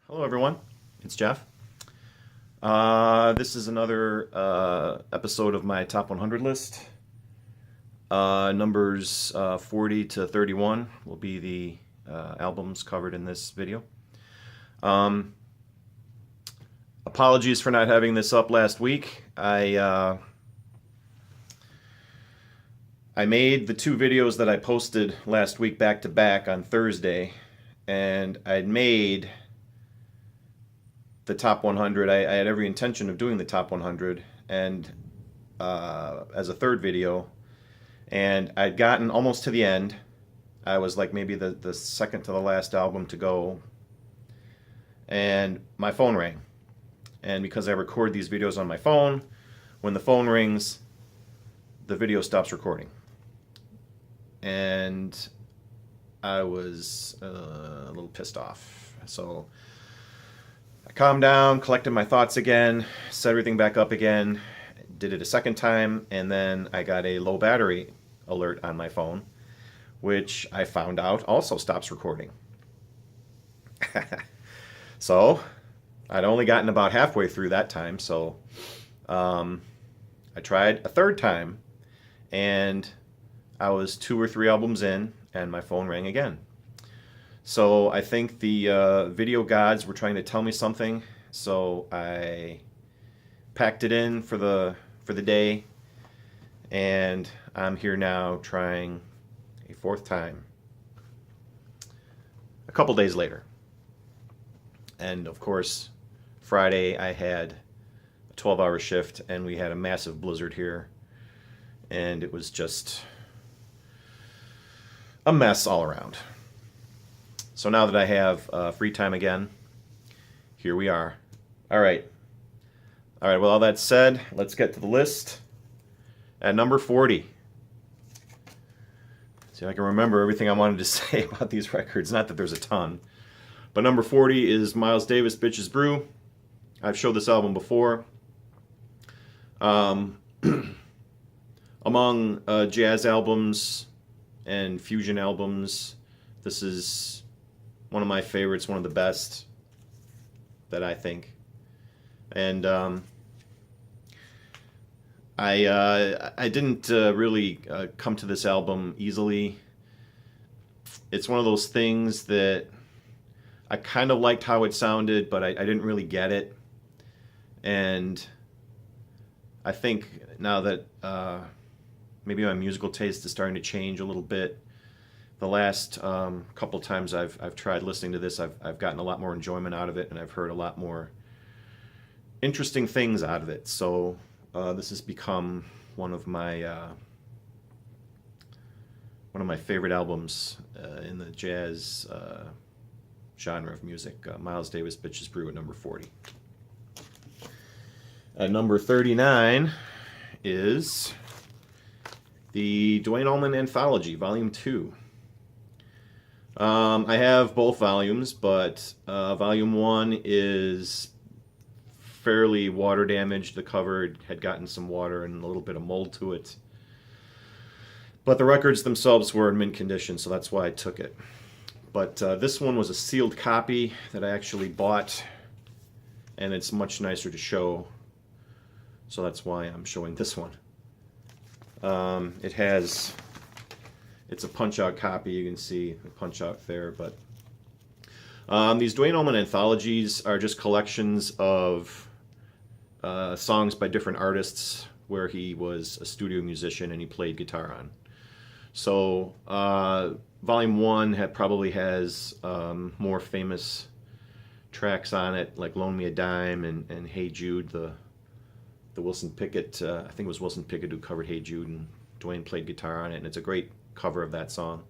Hello, everyone. It's Jeff. This is another episode of my top 100 list. Numbers 40 to 31 will be the albums covered in this video. Apologies for not having this up last week. I made the two videos that I posted last week back to back on Thursday, and I'd made the top 100. I had every intention of doing the top 100 and as a third video, and I'd gotten almost to the end. I was like maybe the second to the last album to go, and my phone rang. And because I record these videos on my phone, when the phone rings, the video stops recording. And I was a little pissed off. So I calmed down, collected my thoughts again, set everything back up again, did it a second time, and then I got a low battery alert on my phone, which I found out also stops recording. So I'd only gotten about halfway through that time, so I tried a third time, and I was 2 or 3 albums in, and my phone rang again. So I think the video gods were trying to tell me something, so I packed it in for the day, and I'm here now trying a fourth time a couple days later. And of course, Friday I had a 12-hour shift, and we had a massive blizzard here, and it was just a mess all around. So now that I have free time again, here we are. All right, with all that said, let's get to the list. At number 40. See if I can remember everything I wanted to say about these records. Not that there's a ton. But number 40 is Miles Davis, Bitches Brew. I've showed this album before. Among jazz albums and fusion albums, this is one of my favorites, one of the best that I think. And I didn't really come to this album easily. It's one of those things that I kind of liked how it sounded, but I didn't really get it. And I think now that maybe my musical taste is starting to change a little bit, the last couple times I've tried listening to this, I've gotten a lot more enjoyment out of it, and I've heard a lot more interesting things out of it. So this has become one of my favorite albums in the jazz genre of music. Miles Davis, Bitches Brew at number 40. At number 39 is the Duane Allman Anthology, Volume 2. I have both volumes, but Volume 1 is fairly water damaged. The cover had gotten some water and a little bit of mold to it. But the records themselves were in mint condition, so that's why I took it. But this one was a sealed copy that I actually bought, and it's much nicer to show. So that's why I'm showing this one. It's a punch-out copy. You can see the punch-out there. But these Duane Allman anthologies are just collections of songs by different artists where he was a studio musician and he played guitar on. So Volume 1 probably has more famous tracks on it, like Loan Me a Dime and Hey Jude, the Wilson Pickett, I think it was Wilson Pickett who covered Hey Jude, and Duane played guitar on it, and it's a great cover of that song.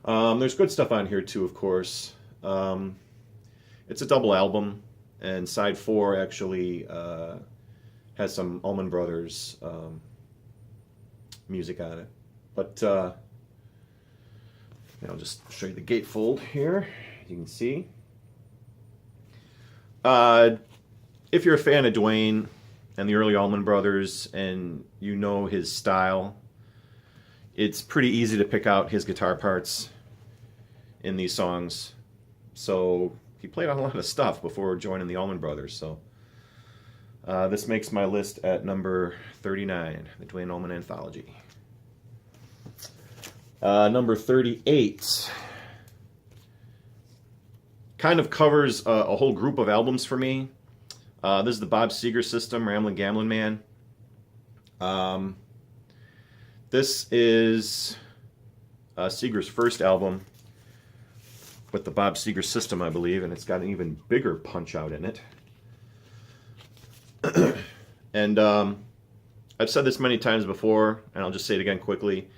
There's good stuff on here too, of course. It's a double album, and side 4 actually has some Allman Brothers music on it. But I'll just show you the gatefold here. You can see. If you're a fan of Duane and the early Allman Brothers and you know his style, it's pretty easy to pick out his guitar parts in these songs. So he played on a lot of stuff before joining the Allman Brothers. So this makes my list at number 39, the Duane Allman Anthology. Number 38 kind of covers a whole group of albums for me. This is the Bob Seger System, Ramblin' Gamblin' Man. This is Seger's first album with the Bob Seger System, I believe, and it's got an even bigger punch-out in it. And I've said this many times before, and I'll just say it again quickly.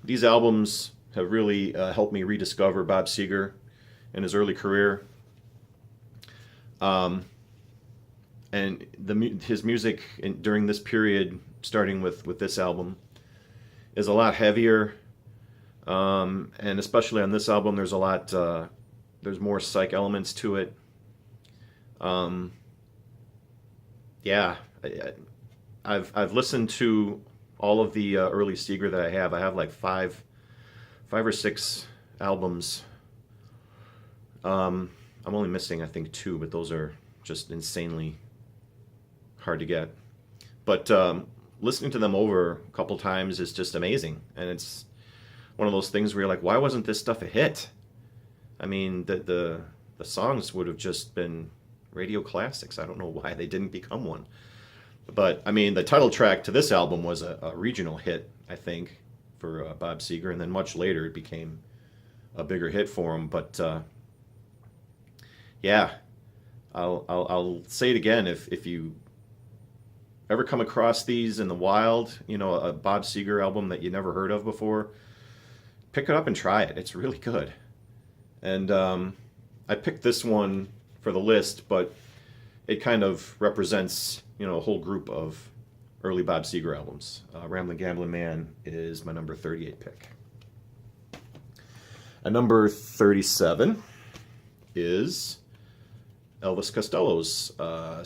These albums have really helped me rediscover Bob Seger in his early career. And his music during this period, starting with this album, is a lot heavier. And especially on this album, there's a lot, there's more psych elements to it. Yeah, I've listened to all of the early Seger that I have. I have like five or six albums. I'm only missing, I think, 2, but those are just insanely hard to get. But listening to them over a couple times is just amazing, and it's one of those things where you're like, why wasn't this stuff a hit? I mean, the songs would have just been radio classics. I don't know why they didn't become one. But, I mean, the title track to this album was a regional hit, I think, for Bob Seger, and then much later it became a bigger hit for him. But, yeah, I'll say it again. If you ever come across these in the wild, you know, a Bob Seger album that you never heard of before, pick it up and try it. It's really good. And I picked this one for the list, but it kind of represents, you know, a whole group of early Bob Seger albums. Ramblin' Gamblin' Man is my number 38 pick. And number 37 is Elvis Costello's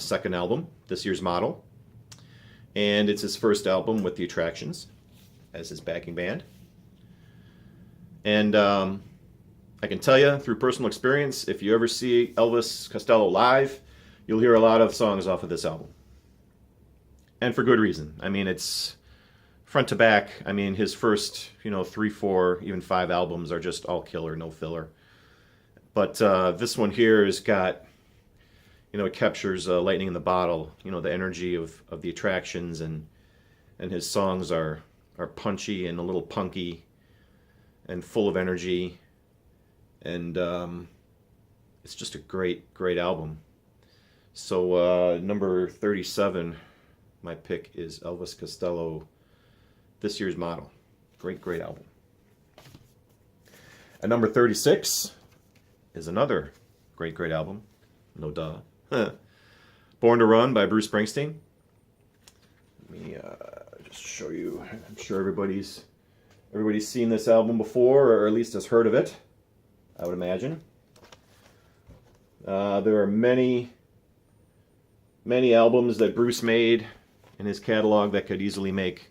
second album, This Year's Model. And it's his first album with the Attractions as his backing band. And I can tell you through personal experience, if you ever see Elvis Costello live, you'll hear a lot of songs off of this album. And for good reason. I mean, it's front to back. I mean, his first, 3, 4, even 5 albums are just all killer, no filler. But this one here has got, it captures lightning in the bottle, the energy of the Attractions, and his songs are punchy and a little punky and full of energy. And it's just a great, great album. So number 37, my pick is Elvis Costello, This Year's Model. Great, great album. And number 36 is another great, great album. No duh. Born to Run by Bruce Springsteen. Let me just show you. I'm sure everybody's seen this album before, or at least has heard of it, I would imagine. There are many albums that Bruce made in his catalog that could easily make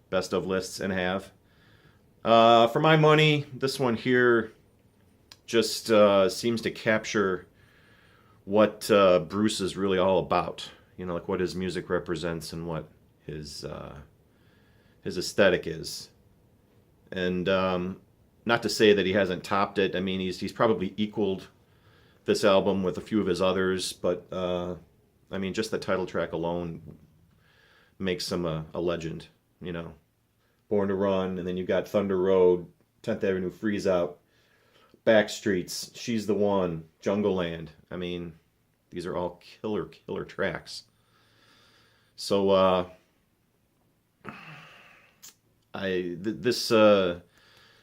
best of lists and have. For my money, this one here just seems to capture what Bruce is really all about. Like what his music represents and what his aesthetic is. And not to say that he hasn't topped it. I mean, he's probably equaled this album with a few of his others, but I mean, just the title track alone makes him a legend. Born to Run, and then you've got Thunder Road, 10th Avenue Freeze Out, Backstreets, She's the One, Jungle Land. I mean, these are all killer tracks. So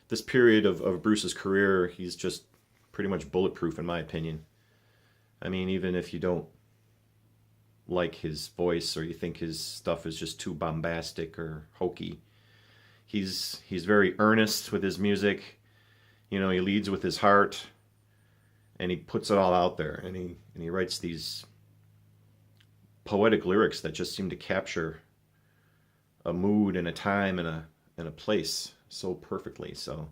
this period of Bruce's career, he's just pretty much bulletproof in my opinion. I mean, even if you don't like his voice or you think his stuff is just too bombastic or hokey, he's very earnest with his music. He leads with his heart, and he puts it all out there, and he writes these poetic lyrics that just seem to capture a mood and a time and a place so perfectly. So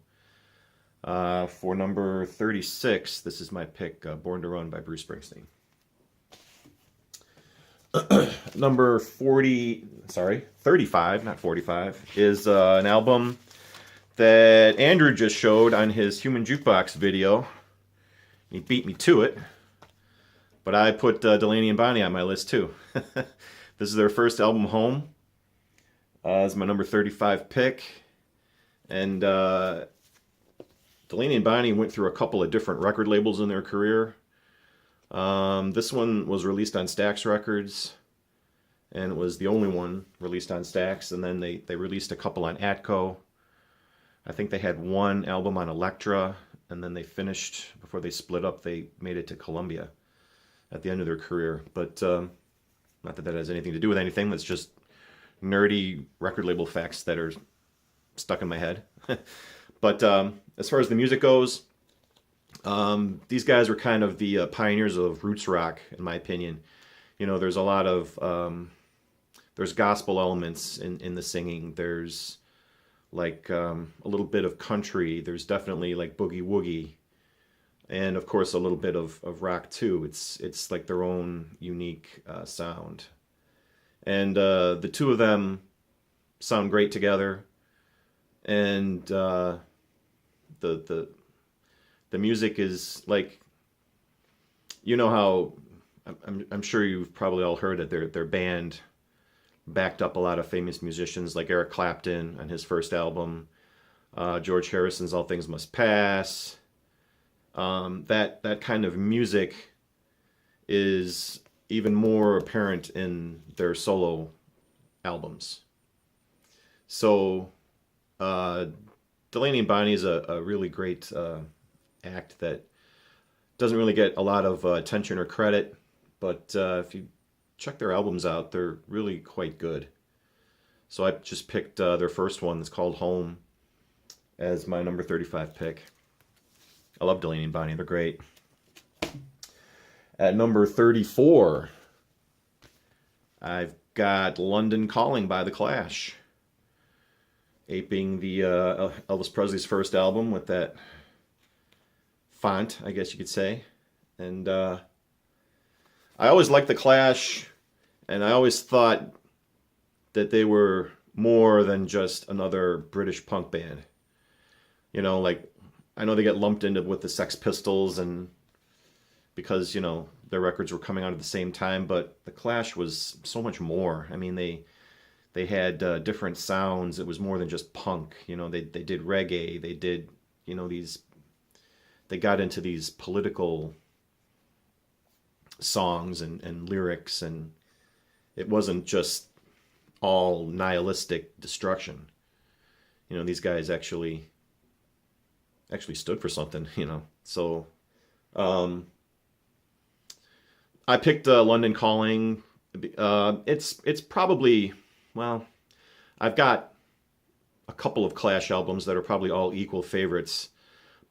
For number 36, this is my pick, Born to Run by Bruce Springsteen. Number 35, not 45, is an album that Andrew just showed on his Human Jukebox video. He beat me to it, but I put Delaney and Bonnie on my list too. This is their first album, Home. It's my number 35 pick. And Delaney and Bonnie went through a couple of different record labels in their career. This one was released on Stax Records, and it was the only one released on Stax. And then they released a couple on Atco. I think they had one album on Elektra, and then they finished, before they split up, they made it to Columbia at the end of their career. But not that that has anything to do with anything. That's just nerdy record label facts that are stuck in my head. But as far as the music goes, these guys were kind of the pioneers of roots rock, in my opinion. You know, there's a lot of there's gospel elements in the singing. There's like a little bit of country. There's definitely like boogie woogie, and of course a little bit of rock too. It's like their own unique sound, and the two of them sound great together, and the music is like, you know how I'm sure you've probably all heard that their band backed up a lot of famous musicians like Eric Clapton on his first album, George Harrison's All Things Must Pass. That kind of music is even more apparent in their solo albums. So Delaney and Bonnie is a really great act that doesn't really get a lot of attention or credit, but if you check their albums out, they're really quite good. So I just picked their first one, that's called Home, as my number 35 pick. I love Delaney and Bonnie, they're great. At number 34, I've got London Calling by The Clash, aping the Elvis Presley's first album with that font, I guess you could say. And I always liked The Clash, and I always thought that they were more than just another British punk band. You know, like, I know they get lumped into with the Sex Pistols, and because, you know, their records were coming out at the same time, but The Clash was so much more. I mean, they had different sounds. It was more than just punk. You know, they did reggae. They did, you know, they got into these political songs and lyrics, and it wasn't just all nihilistic destruction. You know, these guys actually stood for something, you know. So I picked London Calling. It's probably, well, I've got a couple of Clash albums that are probably all equal favorites,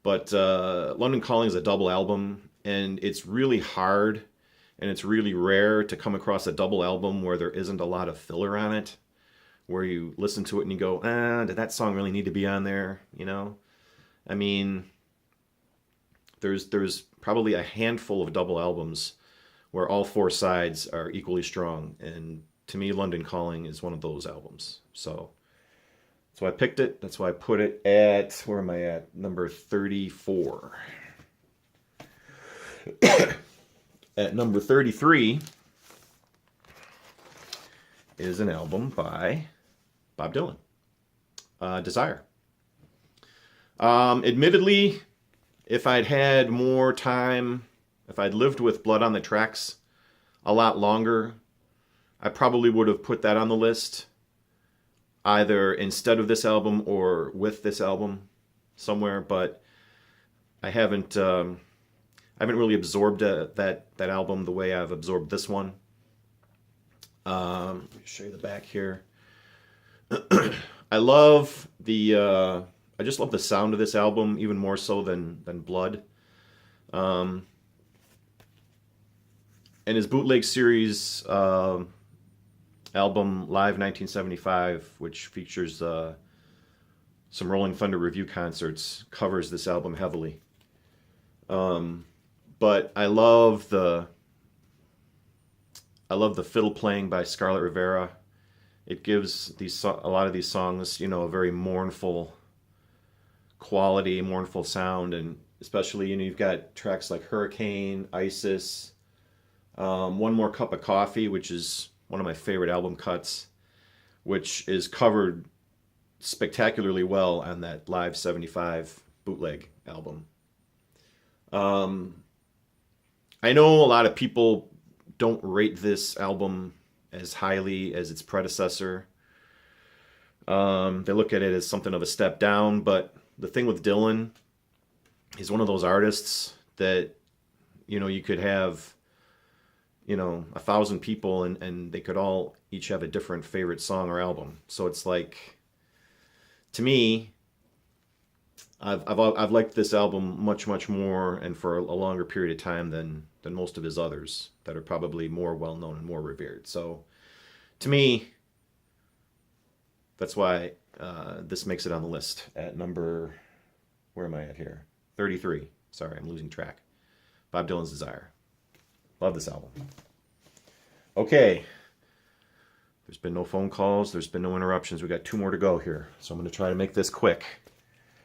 but London Calling is a double album, and it's really hard, and it's really rare to come across a double album where there isn't a lot of filler on it, where you listen to it and you go, did that song really need to be on there? You know, I mean, there's probably a handful of double albums where all four sides are equally strong, and to me, London Calling is one of those albums. So that's why I picked it. That's why I put it at, where am I at? Number 34. At number 33 is an album by Bob Dylan, Desire. Admittedly, if I'd had more time, if I'd lived with Blood on the Tracks a lot longer, I probably would have put that on the list, either instead of this album or with this album somewhere, but I haven't really absorbed that album the way I've absorbed this one. Let me show you the back here. I just love the sound of this album even more so than Blood. And his Bootleg Series album Live 1975, which features some Rolling Thunder review concerts covers this album heavily. But I love the fiddle playing by Scarlett Rivera. It gives a lot of these songs, a very mournful quality, mournful sound, and especially, you've got tracks like Hurricane, Isis, One More Cup of Coffee, which is one of my favorite album cuts, which is covered spectacularly well on that Live 75 bootleg album. I know a lot of people don't rate this album as highly as its predecessor. They look at it as something of a step down, but the thing with Dylan, he's one of those artists that, you could have, 1,000 people and they could all each have a different favorite song or album. So it's like, to me, I've liked this album much, much more and for a longer period of time than most of his others that are probably more well-known and more revered. So to me, that's why this makes it on the list at number, where am I at here? 33. Sorry, I'm losing track. Bob Dylan's Desire. Love this album. Okay. There's been no phone calls. There's been no interruptions. We got 2 more to go here. So I'm going to try to make this quick.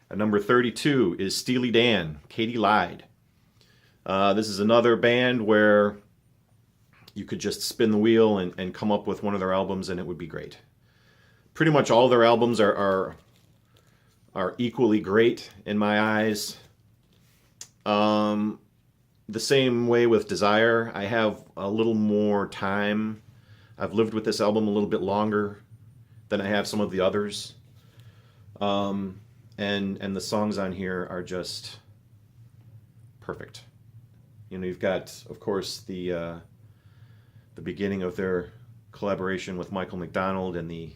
At number 32 is Steely Dan, Katie Lied. This is another band where you could just spin the wheel and come up with one of their albums and it would be great. Pretty much all their albums are equally great in my eyes. The same way with Desire. I have a little more time. I've lived with this album a little bit longer than I have some of the others. And the songs on here are just perfect. You've got, of course, the beginning of their collaboration with Michael McDonald and the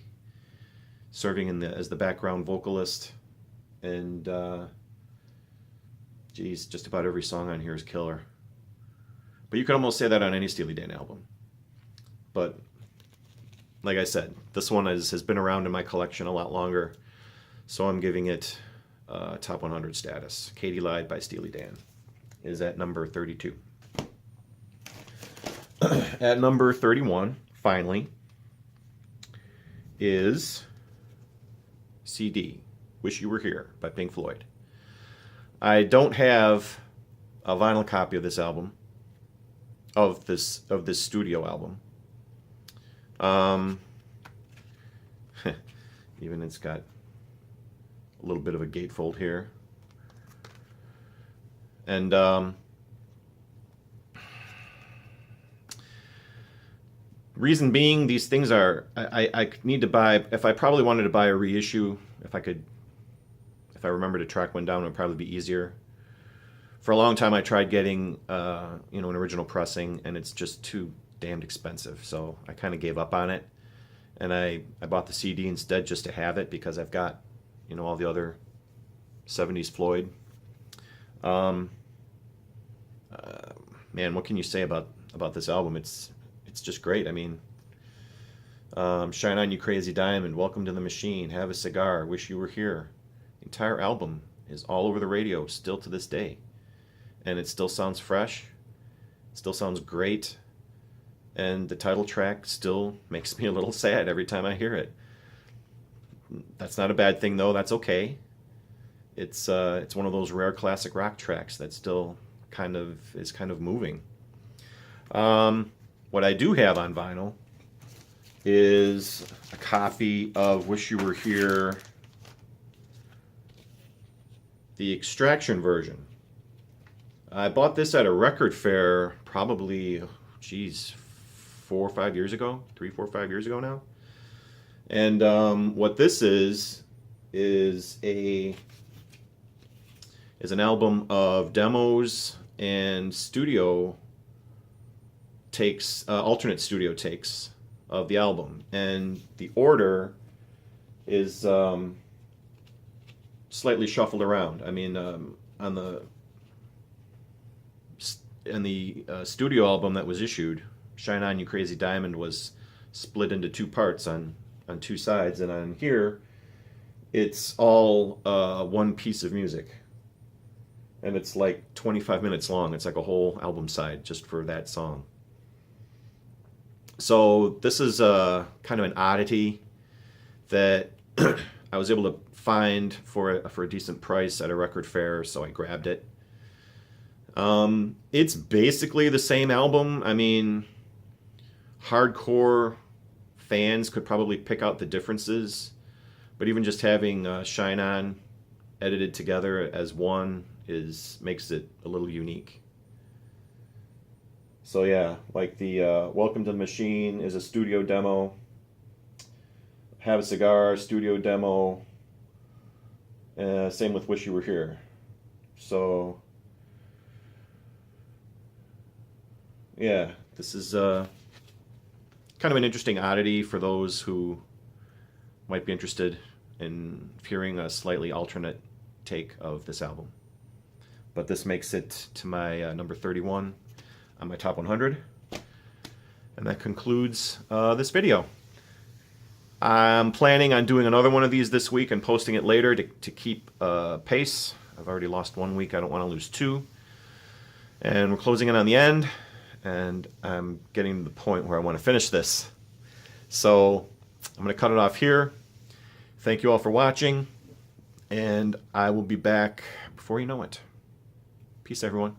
serving as the background vocalist, and just about every song on here is killer. But you could almost say that on any Steely Dan album. But like I said, this one has been around in my collection a lot longer, so I'm giving it top 100 status. Katie Lied by Steely Dan is at number 32. At number 31, finally, is CD, Wish You Were Here by Pink Floyd. I don't have a vinyl copy of this album, of this studio album. Even it's got a little bit of a gatefold here. And reason being, these things are, I need to buy, if I probably wanted to buy a reissue, if I remember to track one down, it would probably be easier. For a long time, I tried getting, an original pressing, and it's just too damned expensive. So I kind of gave up on it, and I bought the CD instead just to have it because I've got, all the other 70s Floyd. Man, what can you say about this album? It's just great. I mean, Shine On You Crazy Diamond, Welcome to the Machine, Have a Cigar, Wish You Were Here. The entire album is all over the radio still to this day. And it still sounds fresh, still sounds great, and the title track still makes me a little sad every time I hear it. That's not a bad thing, though. That's okay. It's one of those rare classic rock tracks that still is kind of moving. What I do have on vinyl is a copy of Wish You Were Here, the Extraction version. I bought this at a record fair probably, 3, 4, 5 years ago now. And what this is an album of demos and studio takes, alternate studio takes of the album. And the order is slightly shuffled around. I mean, on the studio album that was issued, Shine On You Crazy Diamond was split into 2 parts on 2 sides, and on here it's all one piece of music. And it's like 25 minutes long. It's like a whole album side just for that song. So this is kind of an oddity that I was able to find for a decent price at a record fair, so I grabbed it. It's basically the same album. I mean, hardcore fans could probably pick out the differences, but even just having Shine On edited together as one makes it a little unique. So yeah, like the Welcome to the Machine is a studio demo. Have a Cigar, studio demo. Same with Wish You Were Here. So yeah, this is kind of an interesting oddity for those who might be interested in hearing a slightly alternate take of this album. But this makes it to my number 31 on my top 100. And that concludes this video. I'm planning on doing another one of these this week and posting it later to keep pace. I've already lost 1 week. I don't want to lose 2. And we're closing in on the end. And I'm getting to the point where I want to finish this. So I'm going to cut it off here. Thank you all for watching. And I will be back before you know it. Peace, everyone.